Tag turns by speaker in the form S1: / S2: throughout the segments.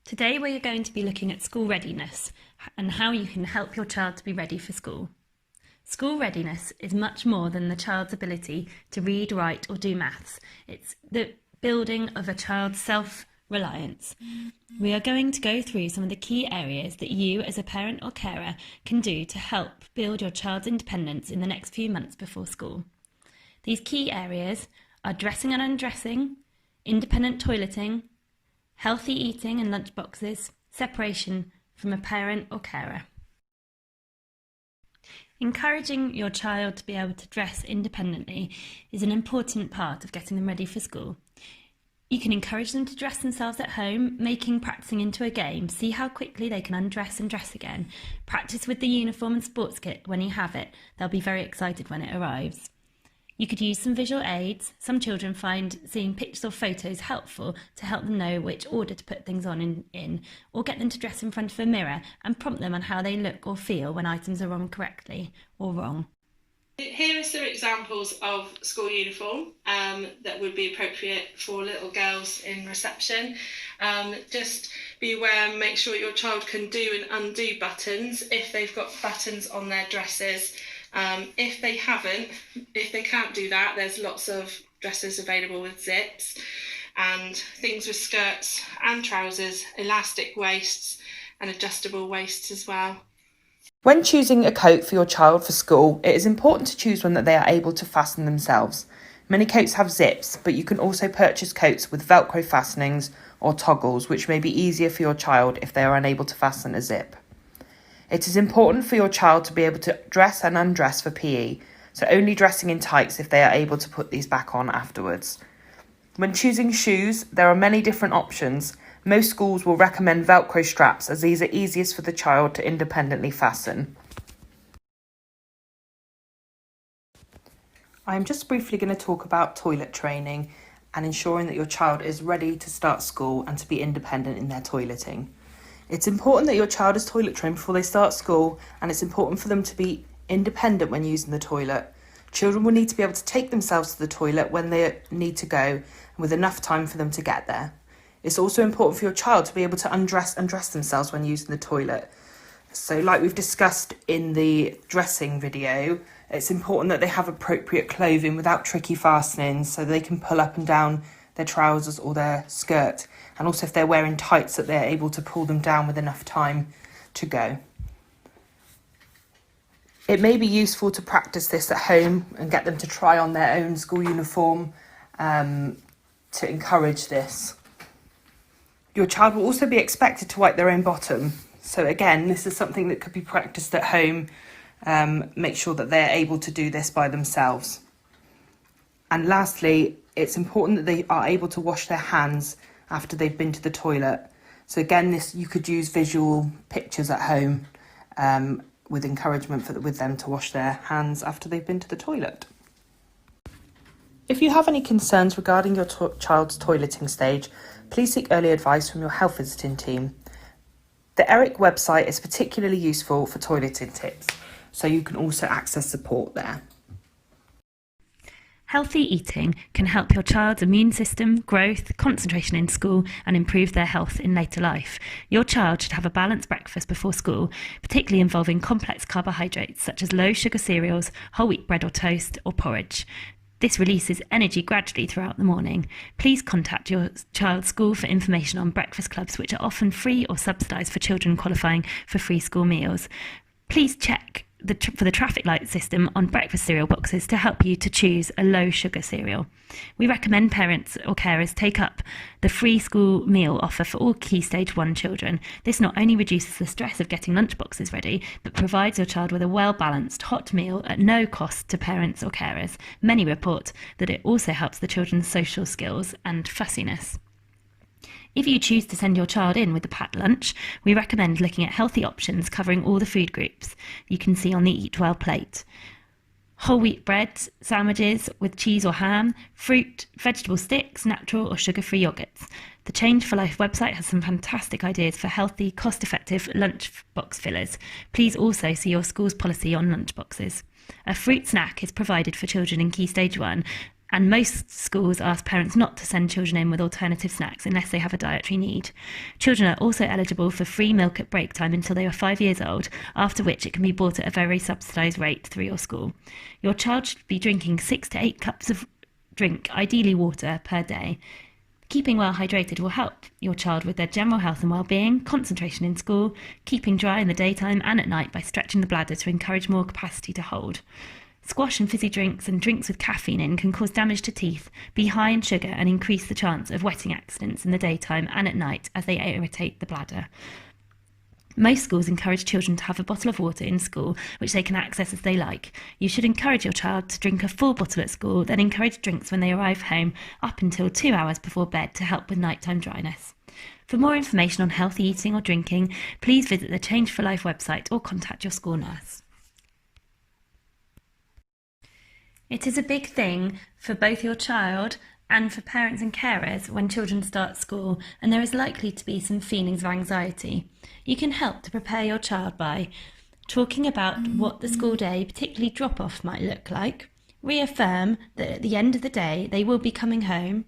S1: Today we are going to be looking at school readiness and how you can help your child to be ready for school. School readiness is much more than the child's ability to read, write or do maths. It's the building of a child's self-reliance. We are going to go through some of the key areas that you as a parent or carer can do to help build your child's independence in the next few months before school. These key areas are dressing and undressing, independent toileting, healthy eating and lunch boxes, separation from a parent or carer. Encouraging your child to be able to dress independently is an important part of getting them ready for school. You can encourage them to dress themselves at home, making practicing into a game. See how quickly they can undress and dress again. Practice with the uniform and sports kit when you have it. They'll be very excited when it arrives. You could use some visual aids. Some children find seeing pictures or photos helpful to help them know which order to put things on in, or get them to dress in front of a mirror and prompt them on how they look or feel when items are on correctly or wrong.
S2: Here are some examples of school uniform that would be appropriate for little girls in reception. Just be aware and make sure your child can do and undo buttons if they've got buttons on their dresses. If they can't do that, there's lots of dresses available with zips and things with skirts and trousers, elastic waists and adjustable waists as well.
S3: When choosing a coat for your child for school, it is important to choose one that they are able to fasten themselves. Many coats have zips, but you can also purchase coats with Velcro fastenings or toggles, which may be easier for your child if they are unable to fasten a zip. It is important for your child to be able to dress and undress for PE, so only dressing in tights if they are able to put these back on afterwards. When choosing shoes, there are many different options. Most schools will recommend Velcro straps as these are easiest for the child to independently fasten. I am just briefly going to talk about toilet training and ensuring that your child is ready to start school and to be independent in their toileting. It's important that your child is toilet trained before they start school, and it's important for them to be independent when using the toilet. Children will need to be able to take themselves to the toilet when they need to go, with enough time for them to get there. It's also important for your child to be able to undress and dress themselves when using the toilet. So like we've discussed in the dressing video, it's important that they have appropriate clothing without tricky fastenings so they can pull up and down their trousers or their skirt, and also if they're wearing tights that they're able to pull them down with enough time to go. It may be useful to practice this at home and get them to try on their own school uniform to encourage this. Your child will also be expected to wipe their own bottom. So again, this is something that could be practiced at home. Make sure that they're able to do this by themselves. And lastly, it's important that they are able to wash their hands after they've been to the toilet. So again, you could use visual pictures at home with encouragement with them to wash their hands after they've been to the toilet. If you have any concerns regarding your child's toileting stage, please seek early advice from your health visiting team. The ERIC website is particularly useful for toileting tips, so you can also access support there.
S1: Healthy eating can help your child's immune system, growth, concentration in school and improve their health in later life. Your child should have a balanced breakfast before school, particularly involving complex carbohydrates such as low sugar cereals, whole wheat bread or toast or porridge. This releases energy gradually throughout the morning. Please contact your child's school for information on breakfast clubs, which are often free or subsidised for children qualifying for free school meals. Please check for the traffic light system on breakfast cereal boxes to help you to choose a low sugar cereal. We recommend parents or carers take up the free school meal offer for all Key Stage 1 children. This not only reduces the stress of getting lunch boxes ready, but provides your child with a well-balanced hot meal at no cost to parents or carers. Many report that it also helps the children's social skills and fussiness. If you choose to send your child in with a packed lunch, we recommend looking at healthy options covering all the food groups you can see on the Eat Well plate. Whole wheat bread, sandwiches with cheese or ham, fruit, vegetable sticks, natural or sugar-free yogurts. The Change for Life website has some fantastic ideas for healthy, cost-effective lunch box fillers. Please also see your school's policy on lunch boxes. A fruit snack is provided for children in Key Stage 1 And most schools ask parents not to send children in with alternative snacks unless they have a dietary need. Children are also eligible for free milk at break time until they are 5 years old, after which it can be bought at a very subsidised rate through your school. Your child should be drinking 6 to 8 cups of drink, ideally water, per day. Keeping well hydrated will help your child with their general health and well-being, concentration in school, keeping dry in the daytime and at night by stretching the bladder to encourage more capacity to hold. Squash and fizzy drinks and drinks with caffeine in can cause damage to teeth, be high in sugar and increase the chance of wetting accidents in the daytime and at night as they irritate the bladder. Most schools encourage children to have a bottle of water in school, which they can access as they like. You should encourage your child to drink a full bottle at school, then encourage drinks when they arrive home up until 2 hours before bed to help with nighttime dryness. For more information on healthy eating or drinking, please visit the Change for Life website or contact your school nurse. It is a big thing for both your child and for parents and carers when children start school, and there is likely to be some feelings of anxiety. You can help to prepare your child by talking about what the school day, particularly drop-off, might look like. Reaffirm that at the end of the day they will be coming home.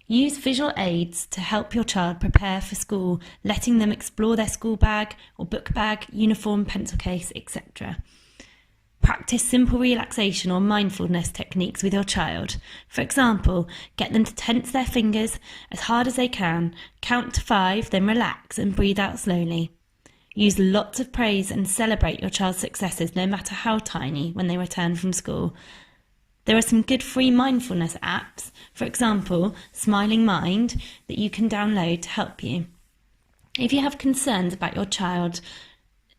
S1: Use visual aids to help your child prepare for school, letting them explore their school bag or book bag, uniform, pencil case, etc. Practice simple relaxation or mindfulness techniques with your child. For example, get them to tense their fingers as hard as they can, count to 5, then relax and breathe out slowly. Use lots of praise and celebrate your child's successes, no matter how tiny, when they return from school. There are some good free mindfulness apps, for example, Smiling Mind, that you can download to help you. If you have concerns about your child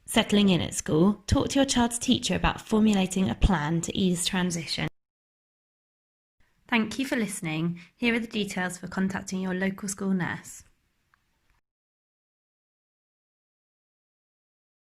S1: settling in at school, talk to your child's teacher about formulating a plan to ease transition. Thank you for listening. Here are the details for contacting your local school nurse.